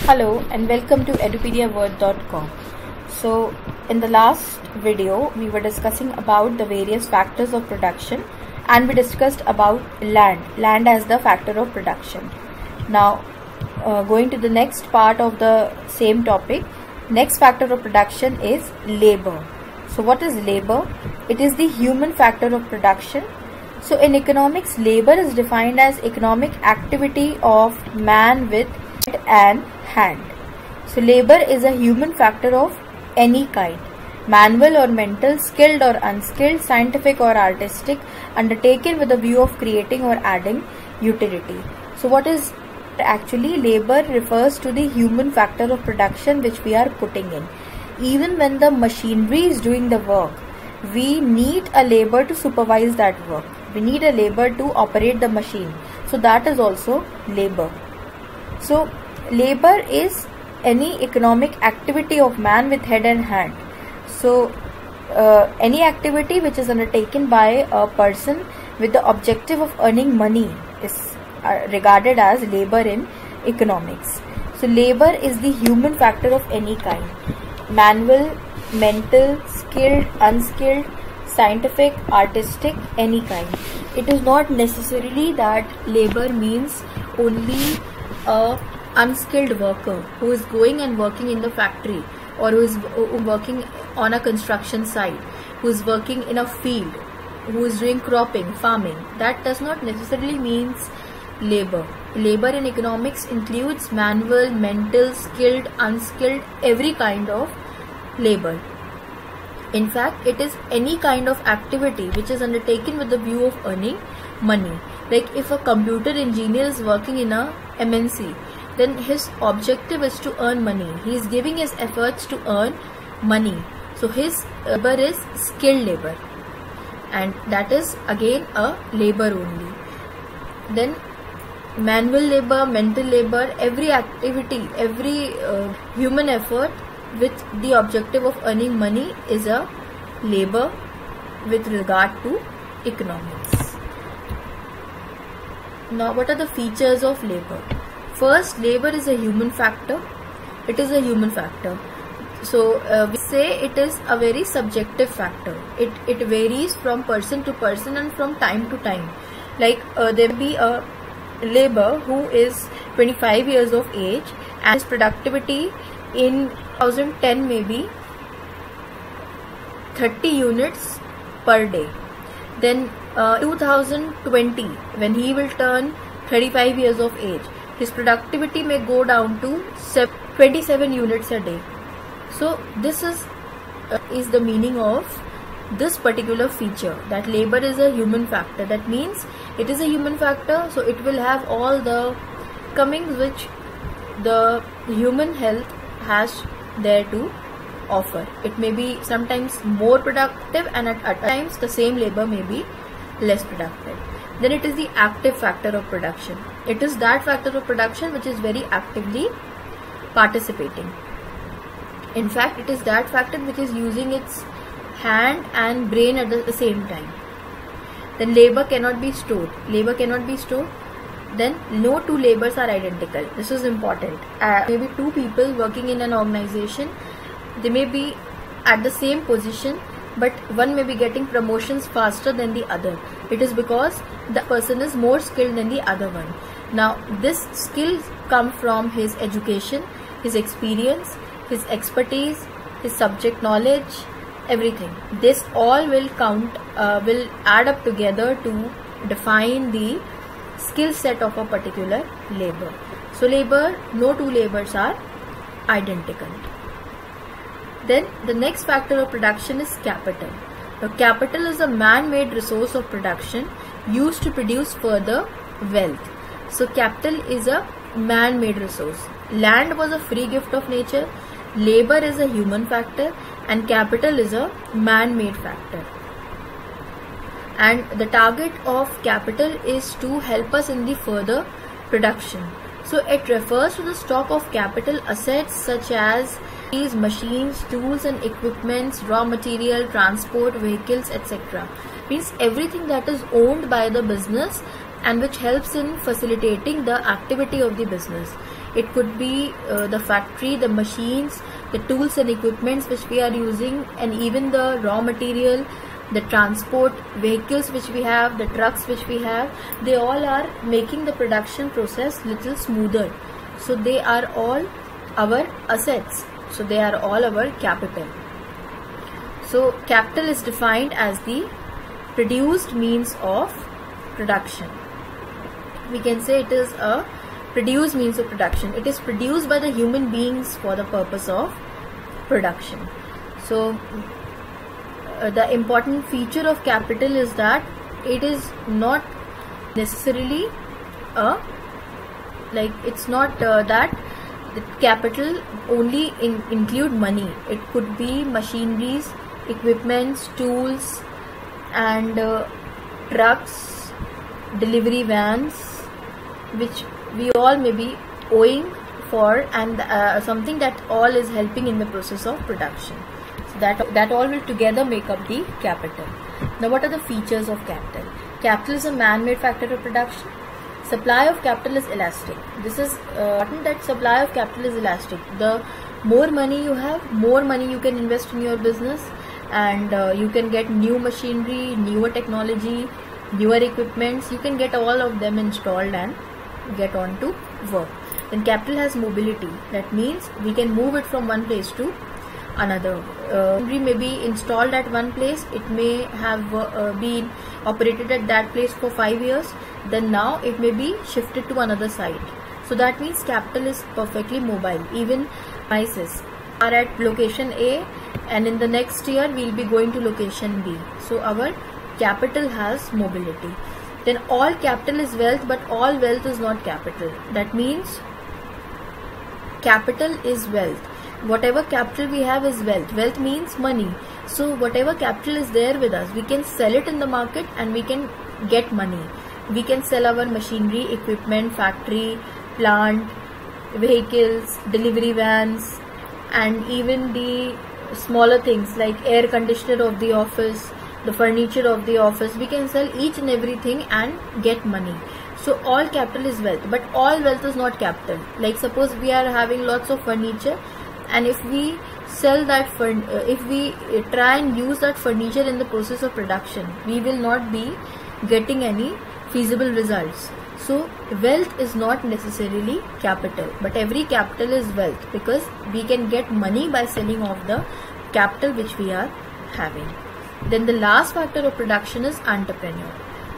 Hello and welcome to edupediaword.com. So in the last video we were discussing about the various factors of production and we discussed about land as the factor of production. Now going to the next part of the same topic, next factor of production is labor. So what is labor? It is the human factor of production. So in economics, labor is defined as economic activity of man with head and hand. So labor is a human factor of any kind, manual or mental, skilled or unskilled, scientific or artistic, undertaken with a view of creating or adding utility. So what is actually labor? Refers to the human factor of production which we are putting in. Even when the machinery is doing the work, we need a labor to supervise that work. We need a labor to operate the machine. So that is also labor. So labor is any economic activity of man with head and hand. So any activity which is undertaken by a person with the objective of earning money is regarded as labor in economics. So labor is the human factor of any kind, manual, mental, skilled, unskilled, scientific, artistic, any kind. It is not necessarily that labor means only a unskilled worker who is going and working in the factory, or who is working on a construction site, who is working in a field, who is doing cropping, farming. That does not necessarily means labor. Labor in economics includes manual, mental, skilled, unskilled, every kind of labor. In fact, it is any kind of activity which is undertaken with the view of earning money. Like if a computer engineer is working in a MNC, then his objective is to earn money. He is giving his efforts to earn money. So his labor is skilled labor, and that is again a labor only. Then manual labor, mental labor, every activity, every human effort with the objective of earning money is a labor with regard to economics. Now, what are the features of labor? First, labor is a human factor. It is a human factor. So we say it is a very subjective factor. It varies from person to person and from time to time. Like there will be a labor who is 25 years of age and his productivity in 2010 may be 30 units per day. Then 2020, when he will turn 35 years of age, his productivity may go down to 27 units a day. So this is the meaning of this particular feature, that labor is a human factor. That means it is a human factor, so it will have all the comings which the human health has there to offer. It may be sometimes more productive, and at times the same labor may be less productive. Then it is the active factor of production. It is that factor of production which is very actively participating. In fact, it is that factor which is using its hand and brain at the same time. Then labor cannot be stored. Labor cannot be stored. Then no two labors are identical. This is important. Maybe two people working in an organization, they may be at the same position, but one may be getting promotions faster than the other. It is because the person is more skilled than the other one. Now this skill comes from his education, his experience, his expertise, his subject knowledge, everything. This all will will add up together to define the skill set of a particular labor. So labor, no two labors are identical. Then the next factor of production is capital. Now capital is a man-made resource of production used to produce further wealth. So capital is a man-made resource. Land was a free gift of nature, labor is a human factor, and capital is a man-made factor. And the target of capital is to help us in the further production. So it refers to the stock of capital assets such as these machines, tools and equipments, raw material, transport, vehicles, etc. Means everything that is owned by the business and which helps in facilitating the activity of the business. it could be the factory, the machines, the tools and equipments which we are using, and even the raw material, the transport vehicles which we have, the trucks which we have. They all are making the production process little smoother. So they are all our assets. So they are all our capital. So capital is defined as the produced means of production. We can say it is a produced means of production. It is produced by the human beings for the purpose of production. So the important feature of capital is that it is not necessarily it's not that the capital only include money. It could be machineries, equipments, tools, and trucks, delivery vans, which we all may be owing for, and something that all is helping in the process of production. So that all will together make up the capital. Now, what are the features of capital? Capital is a man-made factor of production. Supply of capital is elastic. This is important, that supply of capital is elastic. The more money you have, more money you can invest in your business, and you can get new machinery, newer technology, newer equipments. You can get all of them installed and get on to work. Then capital has mobility. That means we can move it from one place to another. Machinery may be installed at one place. It may have been operated at that place for 5 years. Then now it may be shifted to another site. So that means capital is perfectly mobile. Even prices are at location A, and in the next year we will be going to location B. So our capital has mobility. Then all capital is wealth, but all wealth is not capital. That means capital is wealth. Whatever capital we have is wealth. Wealth means money. So whatever capital is there with us, we can sell it in the market and we can get money. We can sell our machinery, equipment, factory, plant, vehicles, delivery vans, and even the smaller things like air conditioner of the office, the furniture of the office. We can sell each and everything and get money. So all capital is wealth, but all wealth is not capital. Like suppose we are having lots of furniture, and if we sell that if we try and use that furniture in the process of production, we will not be getting any feasible results. So wealth is not necessarily capital, but every capital is wealth, because we can get money by selling off the capital which we are having. Then the last factor of production is entrepreneur.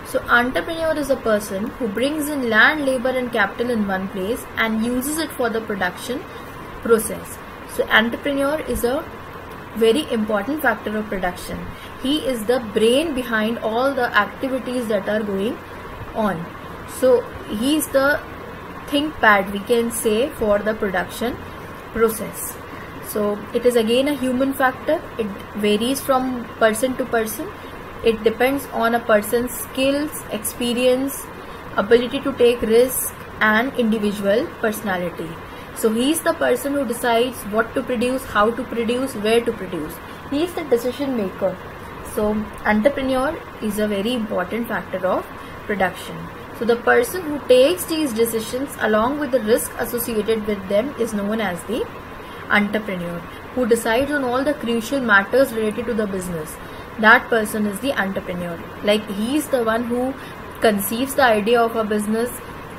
So entrepreneur is a person who brings in land, labor and capital in one place and uses it for the production process. So entrepreneur is a very important factor of production. He is the brain behind all the activities that are going on. So he is the ThinkPad, we can say, for the production process. So it is again a human factor. It varies from person to person. It depends on a person's skills, experience, ability to take risk and individual personality. So he is the person who decides what to produce, how to produce, where to produce. He is the decision maker. So entrepreneur is a very important factor of production. So the person who takes these decisions along with the risk associated with them is known as the entrepreneur, who decides on all the crucial matters related to the business. That person is the entrepreneur. Like he is the one who conceives the idea of a business.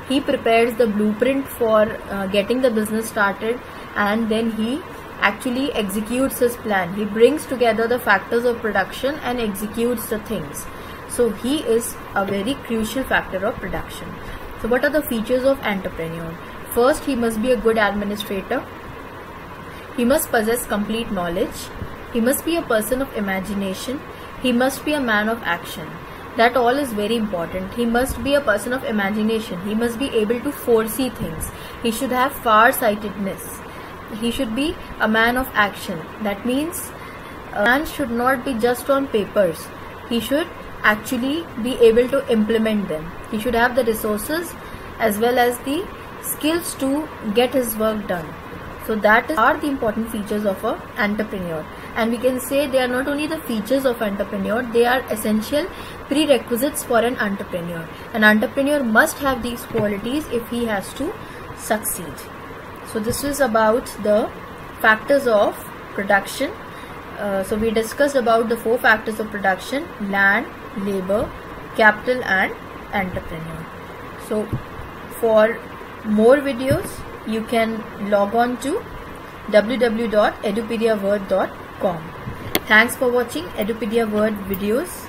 He prepares the blueprint for getting the business started, and then he actually executes his plan. He brings together the factors of production and executes the things. So he is a very crucial factor of production. So what are the features of entrepreneur? First, he must be a good administrator. He must possess complete knowledge. He must be a person of imagination. He must be a man of action. That all is very important. He must be a person of imagination. He must be able to foresee things. He should have far-sightedness. He should be a man of action. That means a man should not be just on papers. He should actually be able to implement them. He should have the resources as well as the skills to get his work done. So that are the important features of an entrepreneur. And we can say they are not only the features of entrepreneur, they are essential prerequisites for an entrepreneur. An entrepreneur must have these qualities if he has to succeed. So this is about the factors of production. So we discussed about the 4 factors of production: land, labor, capital and entrepreneur. So for more videos you can log on to www.edupediaword.com. Thanks for watching Edupedia Word videos.